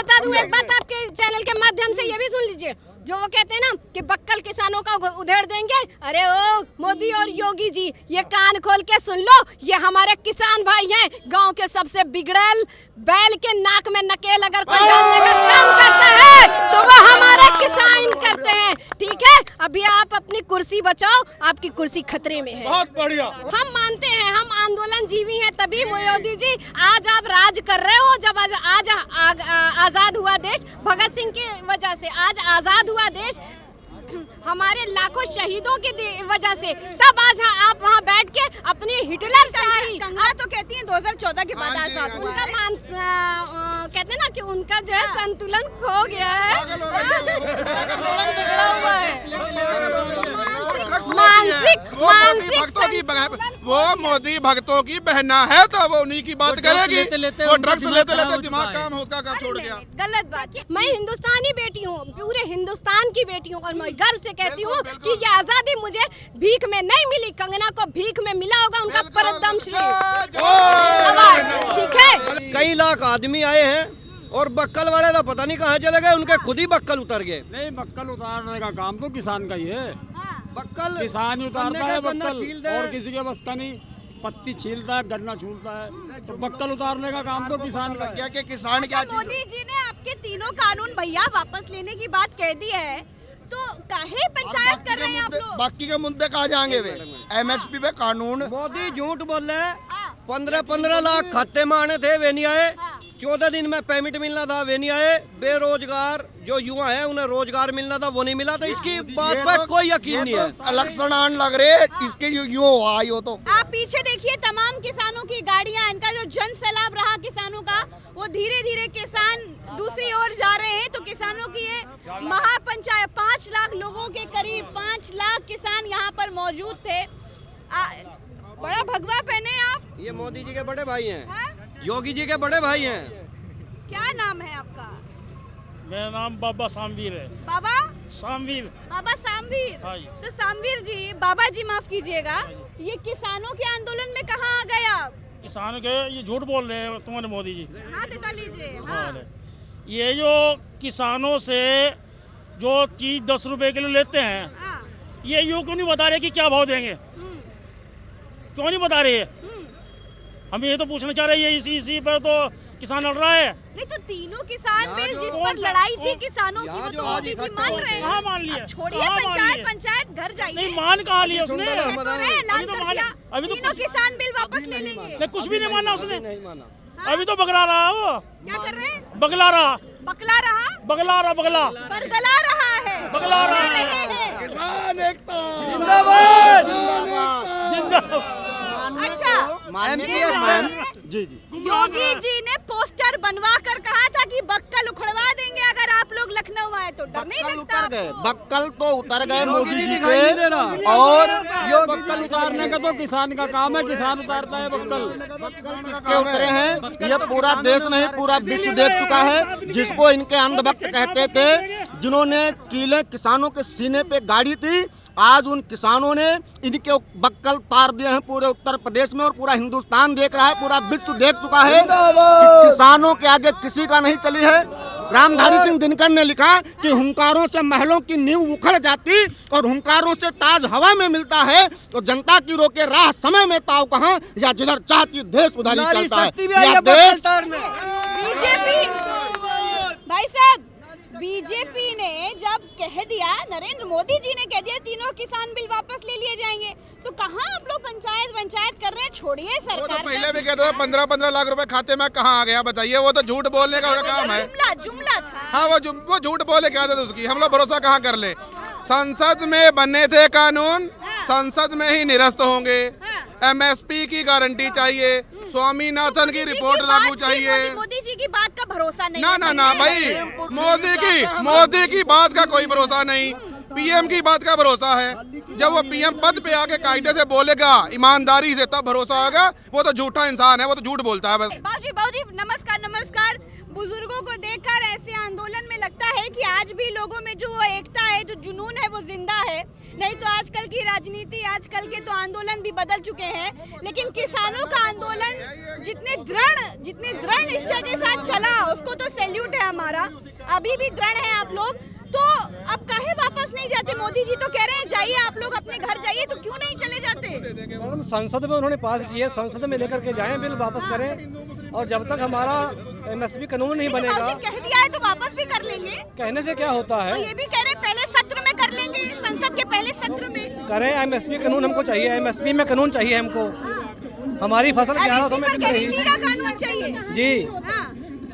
बता दूं एक बात आपके चैनल के माध्यम से, ये भी सुन लीजिए। जो वो कहते हैं ना कि बक्कल किसानों का उधेड़ देंगे, अरे ओ मोदी और योगी जी, ये कान खोल के सुन लो, ये हमारे किसान भाई हैं। गांव के सबसे बिगड़ैल बैल के नाक में नकेल अगर कोई डालने का काम करता है तो वो हमारे किसान करते हैं, ठीक है। अभी आप अपनी कुर्सी बचाओ, आपकी कुर्सी खतरे में है। बहुत बढ़िया। हम मानते हैं, हम आंदोलन जीवी हैं, तभी मोदी जी आज आप राज कर रहे हो। जब आज आजाद हुआ देश भगत सिंह की वजह से, आज आजाद हुआ देश हमारे लाखों शहीदों की वजह से, तब आज आप वहाँ बैठ के अपनी हिटलर शाही कंगना तो कहती हैं 2014 के बाद आजाद हुआ उनका कहते हैं ना कि उनका जो है संतुलन खो गया है, बिगड़ा हुआ है मानसिक भक्तों की वो मोदी भक्तों की बहना है, तो वो उन्हीं की बात करेगी। वो ड्रग्स लेते लेते दिमाग काम होता का छोड़ गया। गलत बात। मैं हिंदुस्तानी बेटी हूँ, पूरे हिंदुस्तान की बेटी हूँ, और मैं गर्व से कहती हूँ कि ये आजादी मुझे भीख में नहीं मिली। कंगना को भीख में मिला होगा उनका परदम श्री अवार्ड, ठीक है। कई लाख आदमी आए हैं और बक्कल वाले तो पता नहीं कहाँ चले गए, उनके खुद ही बक्कल उतर गए। नहीं, बक्कल उतारने का काम तो किसान का ही है। बक्कल किसान ही उतारता है बक्कल, और किसी के बस का नहीं। पत्ती छीलता है, गन्ना छूलता है, तो बक्कल उतारने का काम तो किसान का है। कि किसान क्या चीज। मोदी जी ने आपके तीनों कानून भैया वापस लेने की बात कह दी है, तो काहे पंचायत कर रहे हैं आप लोग? बाकी के मुद्दे कहाँ जाएंगे वे? MSP पे कानून। मोदी झूठ बोल रहे हैं। 15-15 लाख खाते में आने थे, वे नहीं आए। 14 दिन में पेमेंट मिलना था, वे नहीं आए। बेरोजगार जो युवा है उन्हें रोजगार मिलना था, वो नहीं मिला। तो इसकी बात पर कोई यकीन नहीं है। इलेक्शन आने लग रहे, इसके यूं आई हो तो। आप पीछे देखिए, तमाम किसानों की गाड़ियां, इनका जो जन सैलाब रहा किसानों का, वो धीरे धीरे किसान दूसरी ओर जा रहे हैं। तो किसानों की ये महापंचायत, 5 लाख लोगों के करीब 5 लाख किसान यहाँ पर मौजूद थे। बड़ा भगवा पहने आप। ये मोदी जी के बड़े भाई हैं, हाँ? योगी जी के बड़े भाई हैं। क्या नाम है आपका? मेरा नाम बाबा सामवीर है। बाबा सामवीर। बाबा सामवीर। हाँ जी। तो सामवीर जी, बाबा जी माफ कीजिएगा, ये किसानों के आंदोलन में कहाँ आ गए आप? किसानों के ये झूठ बोल रहे हैं तुम्हारे मोदी जी। हाथ उठा लीजिए। हाँ। ये जो किसानों से जो चीज 10 रुपए किलो लेते हैं, हाँ। ये यूँ क्यों नहीं बता रहे कि क्या भाव देंगे? क्यों नहीं बता रहे? हम ये तो पूछना चाह रहे हैं, इसी पर तो किसान लड़ रहा है। नहीं तो तीनों किसान बिल जिस पर लड़ाई थी किसानों की, वो तो मोदी जी मान रहे हैं। कहाँ मान लिया? छोड़िए पंचायत घर जाइए। नहीं, मान कहाँ लिया उसने? ऐलान कर दिया, तीनों किसान बिल वापस ले लेंगे। नहीं, कुछ भी नहीं माना उसने। नहीं माना। अभी तो बगला रहा है वो। क्या कर रहे हैं? बगला रहा। बकला रहा, बगला बरगला रहा है, बगला रहा है। किसान एकता जिंदाबाद। अच्छा, जी। योगी जी ने पोस्टर बनवा कर कहा था कि बक्कल उखड़वा देंगे अगर आप लोग लखनऊ आए तो। डर नहीं लगता आपको? बक्कल तो उतर गए मोदी जी दिखाई नहीं दे रहा। के। और ये बक्कल उतारने का तो किसान का काम है, किसान उतारता है बक्कल। किसके उतरे हैं? ये पूरा देश नहीं, पूरा विश्व देख चुका है। जिसको इनके अंधभक्त कहते थे, जिन्होंने कीले किसानों के सीने पे गाड़ी थी, आज उन किसानों ने इनके बक्कल तार दिए हैं पूरे उत्तर प्रदेश में। और पूरा हिंदुस्तान देख रहा है, पूरा विश्व देख चुका है कि किसानों के आगे किसी का नहीं चली है। रामधारी सिंह दिनकर ने लिखा कि हुंकारों से महलों की नींव उखड़ जाती और हुंकारों से ताज हवा में मिलता है, तो जनता की रोके राह समय में ताव कहाँ, या जिधर चाहती देश उधर ही चलता है। यह देश बीजेपी भाई साहब, बीजेपी ने जब कह दिया, नरेंद्र मोदी जी ने कह दिया तीनों किसान बिल वापस ले लिए जाएंगे, तो कहाँ आप लोग पंचायत कर रहे हैं? छोड़िए सरकार। वो तो पहले भी कहते थे 15-15 लाख रुपए खाते में कहाँ आ गया बताइए। वो तो झूठ बोलने का काम है। जुमला था। हाँ, वो झूठ बोले क्या था उसकी, हम लोग भरोसा कहाँ कर ले। संसद में बने थे कानून, संसद में ही निरस्त होंगे। MSP की गारंटी चाहिए, स्वामीनाथन की रिपोर्ट लागू चाहिए। मोदी जी की बात का भरोसा नहीं। ना भाई, मोदी की बात का कोई भरोसा नहीं, PM की बात का भरोसा है। जब वो PM पद पे आके कायदे से बोलेगा, ईमानदारी से, तब भरोसा होगा। वो तो झूठा इंसान है, वो तो झूठ बोलता है बस। बाबूजी नमस्कार। बुजुर्गों को देखकर ऐसे आंदोलन में लगता है कि आज भी लोगों में जो वो एकता है, जो जुनून है, वो जिंदा है। नहीं तो आजकल की राजनीति, आजकल के तो आंदोलन भी बदल चुके हैं, लेकिन किसानों का आंदोलन जितने दृढ़ निश्चय के साथ चला, उसको तो सैल्यूट है हमारा। अभी भी दृढ़ है आप लोग, तो अब काहे वापस नहीं जाते? मोदी जी तो कह रहे हैं जाइए आप लोग अपने घर जाइए, तो क्यों नहीं चले जाते? मैडम संसद में उन्होंने पास किए, संसद में लेकर के जाएं, बिल वापस करें, और जब तक हमारा MSP कानून नहीं बनेगा, कह दिया है तो वापस भी कर लेंगे। कहने से क्या होता और है, ये भी कह रहे हैं पहले सत्र में कर लेंगे, संसद के पहले सत्र में करें। MSP कानून हमको चाहिए, MSP में कानून चाहिए हमको। हमारी फसल 1100 में बिक रही का कानून चाहिए जी। हाँ।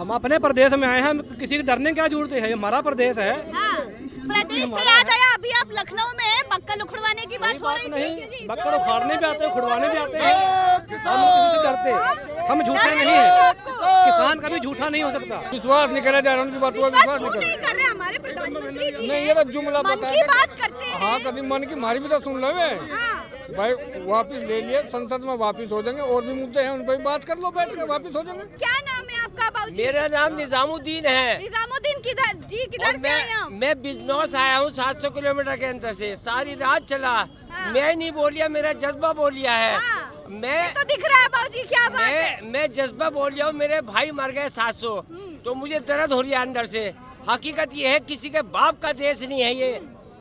हम अपने प्रदेश में आए हैं, हम किसी के डरने क्या जरूरत है, हमारा प्रदेश है। हाँ। प्रदेश से याद आया, अभी आप लखनऊ में हैं, बक्कल उखड़वाने की बात हो रही नहीं, थी। बक्कल उखाड़ने भी आते हैं, उखड़वाने भी आते हैं। हम किसी से डरते, हम झूठे नहीं है, किसान कभी झूठा नहीं हो सकता। विश्वास नहीं करा जा रहा, उनकी बात पर विश्वास नहीं कर रहे हमारे प्रधानमंत्री जी नहीं, ये तो जुमला मन बताया की कि- बात करते हैं। हाँ, कभी मन की हमारी भी तो सुन लो भाई, वापिस ले लिए, संसद में वापिस हो जाएंगे, और भी मुद्दे हैं उन पर बात कर लो, बैठ कर वापिस हो जाएंगे। क्या नाम है आपका बाबूजी? मेरा नाम निजामुद्दीन है। निजामुद्दीन किधर जी, किधर से आए आप? मैं बिजनौर से आया हूँ, 700 किलोमीटर के अंदर से। सारी रात चला, मैं नहीं बोलिया, मेरा जज्बा बोलिया है। हाँ। मैं तो दिख रहा है बाबूजी, क्या बात है? मैं जज्बा बोलिया हूँ, मेरे भाई मर गए 700, तो मुझे दर्द हो रही है अंदर से। हकीकत ये है, किसी के बाप का देश नहीं है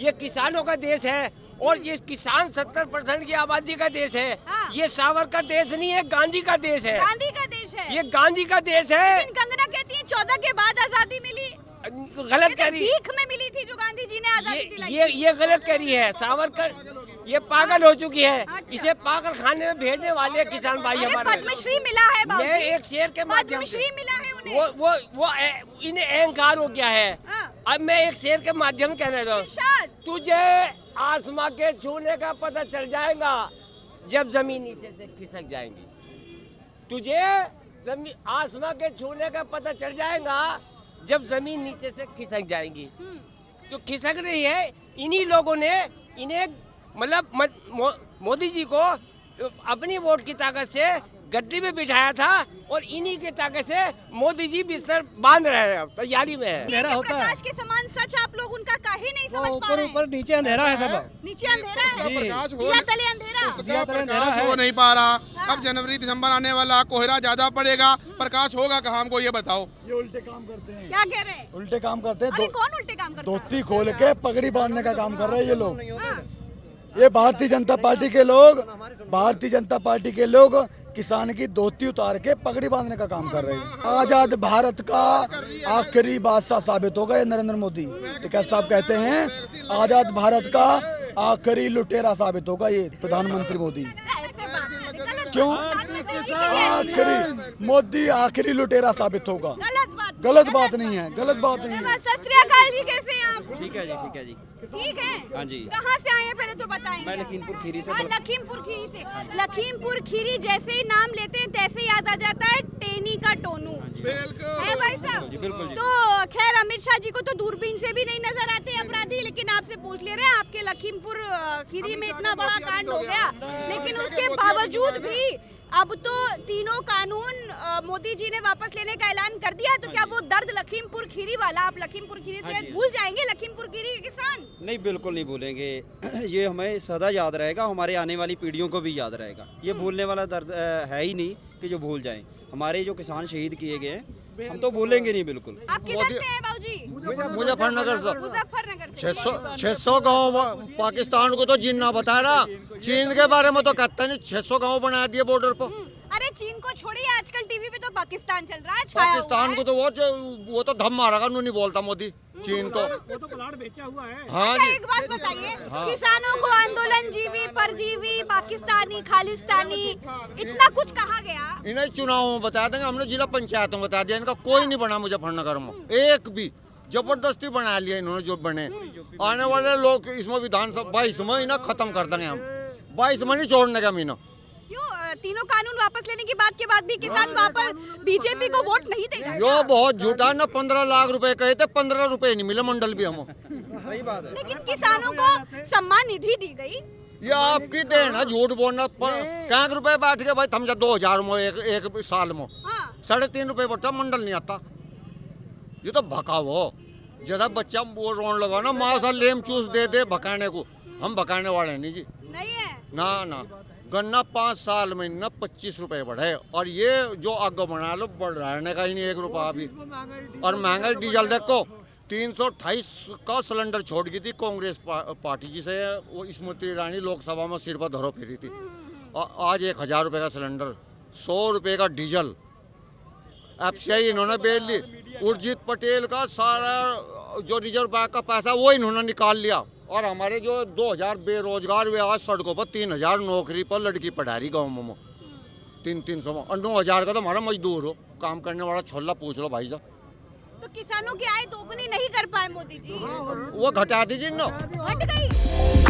ये किसानों का देश है, और ये किसान 70% की आबादी का देश है। हाँ। ये सावरकर देश नहीं है, गांधी का देश है। गांधी का देश है ये गांधी का देश है। लेकिन कंगना कहती है 14 के बाद आजादी मिली। गलत कह रही भीख में मिली थी जो गांधी जी ने आजादी दिलाई। ये गलत कह रही है। सावरकर ये पागल हो चुकी है। अच्छा। इसे पागल खाने में भेजने वाले हैं किसान भाई अरे हमारे। पद्मश्री मिला है बाबूजी। मैं एक शेर के माध्यम से, पद्मश्री मिला है उन्हें। वो इन्हें अहंकार हो गया है। हाँ। अब मैं एक शेर के माध्यम से कहना चाहता हूँ, इरशाद। तुझे आसमां के छूने का पता चल जाएगा जब जमीन नीचे से खिसक जाएंगी। तुझे आसमां के छूने का पता चल जाएगा जब जमीन नीचे से खिसक जाएंगी। तो खिसक रही है, इन्हीं लोगों ने इन्हें मतलब मोदी जी को अपनी वोट की ताकत से गद्दी में बिठाया था, और इन्हीं की ताकत से मोदी जी बिस्तर बांध रहे हैं, तैयारी में है। अंधेरा होता है, प्रकाश के समान सच आप लोग उनका काहे नहीं समझ पा ऊपर रहे? ऊपर नीचे अंधेरा है सब। नीचे अंधेरा है, जी। प्रकाश हो दिया तले अंधेरा। दिया तले अंधेरा प्रकाश है। हो नहीं पा रहा। अब जनवरी दिसंबर आने वाला, कोहरा ज्यादा पड़ेगा, प्रकाश होगा कहाँ, हमको ये बताओ। ये उल्टे काम करते हैं, क्या कह रहे हैं? उल्टे काम करते हैं। अरे कौन उल्टे काम करता है? धोती खोल के पगड़ी बांधने का काम कर रहे हैं ये लोग। हाँ। ये भारतीय जनता पार्टी के लोग, भारतीय जनता पार्टी के लोग किसान की धोती उतार के पगड़ी बांधने का काम कर रहे हैं। आजाद भारत का आखिरी बादशाह साबित होगा ये नरेंद्र मोदी। विकास साहब कहते हैं आजाद भारत का आखिरी लुटेरा साबित होगा ये प्रधानमंत्री मोदी। ऐसे बात है, गलत क्यों? बात है। आखिरी मोदी आखिरी लुटेरा साबित होगा। गलत बात नहीं है, गलत बात नहीं है। सत श्री अकाल जी, कैसे हैं आप? ठीक है जी, ठीक है जी। ठीक है। हाँ जी। कहाँ से आए हैं पहले तो बताएंगे? मैं लखीमपुर खीरी से। हाँ, लखीमपुर खीरी से। लखीमपुर खीरी जैसे ही नाम लेते हैं तैसे याद आ जाता है टेनी का टोनू, है भाई साहब? जी, बिल्कुल जी। तो खैर अमित शाह जी को तो दूरबीन से भी नहीं नजर आते अपराधी, लेकिन आपसे पूछ ले रहे हैं, आपके लखीमपुर खीरी में इतना बड़ा कांड हो गया, लेकिन उसके बावजूद भी अब तो तीनों कानून मोदी जी ने वापस लेने का ऐलान कर दिया। तो क्या वो दर्द लखीमपुर खीरी वाला आप लखीमपुर खीरी से भूल जाएंगे? लखीमपुर खीरी के किसान नहीं, बिल्कुल नहीं भूलेंगे। ये हमें सदा याद रहेगा, हमारे आने वाली पीढ़ियों को भी याद रहेगा। ये भूलने वाला दर्द है ही नहीं कि जो भूल जाएं। हमारे जो किसान शहीद किए गए हैं, हम तो भूलेंगे नहीं बिल्कुल। आप किधर से हैं बाबूजी? मुजफ्फरनगर से। मुजफ्फरनगर से। 600 गाँव पाकिस्तान को तो जीना बता रहा, चीन के बारे में तो कहता नहीं। 600 गाँव बना दिए बॉर्डर पर। अरे चीन को छोड़िए, आजकल टीवी पे तो पाकिस्तान चल रहा है, छाया हुआ पाकिस्तान है। को तो वो तो धम मारेगा, नहीं बोलता मोदी। चीन तो वो तो प्लाट बेचा हुआ है। हाँ अच्छा, जी। एक बात बताइए, किसानों को आंदोलन जीवी परजीवी पाकिस्तानी खालिस्तानी इतना कुछ कहा गया। इन्हें चुनाव में बता देंगे, हमने जिला पंचायतों में बता दिया। इनका कोई नहीं बना मुजफ्फरनगर में, एक भी। जबरदस्ती बना लिया इन्होंने जो बने। आने वाले लोग इसमें विधानसभा 22 में इन्हें खत्म कर देंगे हम। 22 में नहीं छोड़ने का मीना। क्यों? तीनों कानून वापस लेने की बात के बाद भी किसान वापस बीजेपी को वोट नहीं देगा? यो बहुत झूठा ना। 15 लाख रुपए कहे थे, 15 रुपए नहीं मिले मंडल भी हम। सही बात है। लेकिन किसानों को सम्मान निधि दी गई। ये आपकी देन है झूठ बोलना। क्या रुपए बैठ गए भाई, समझा 2000 में एक साल में हाँ। 3.5 रुपए बढ़ता, मंडल नहीं आता। ये तो भकाव हो। जैसा बच्चा वो रोने लगा ना, माँ सा लेम चूस दे दे भकाने को, हम भकाने वाले नहीं जी, नहीं है ना ना। गन्ना 5 साल में ना 25 रुपए बढ़े, और ये जो आगे बना लो बढ़ाने का ही नहीं 1 रुपया अभी। और महंगाई डीजल देखो 328 का सिलेंडर छोड़ गई थी कांग्रेस पार्टी, जिसे वो स्मृति ईरानी लोकसभा में सिर पर धरो फेरी थी, और आज 1000 रुपये का सिलेंडर, 100 रुपये का डीजल। एफसीआई इन्होंने बेच ली, उर्जित पटेल का सारा जो रिजर्व बैंक का पैसा वो इन्होंने निकाल लिया, और हमारे जो 2000 बेरोजगार हुए आज सड़कों पर, 3000 नौकरी पर लड़की पढ़ा रही गाँव में 300 में, और 9000 का तो हमारा मजदूर हो, काम करने वाला छोला पूछ लो भाई साहब। तो किसानों की आय दोगुनी नहीं कर पाए मोदी जी, वो घटा दीजिए ना। हट गई।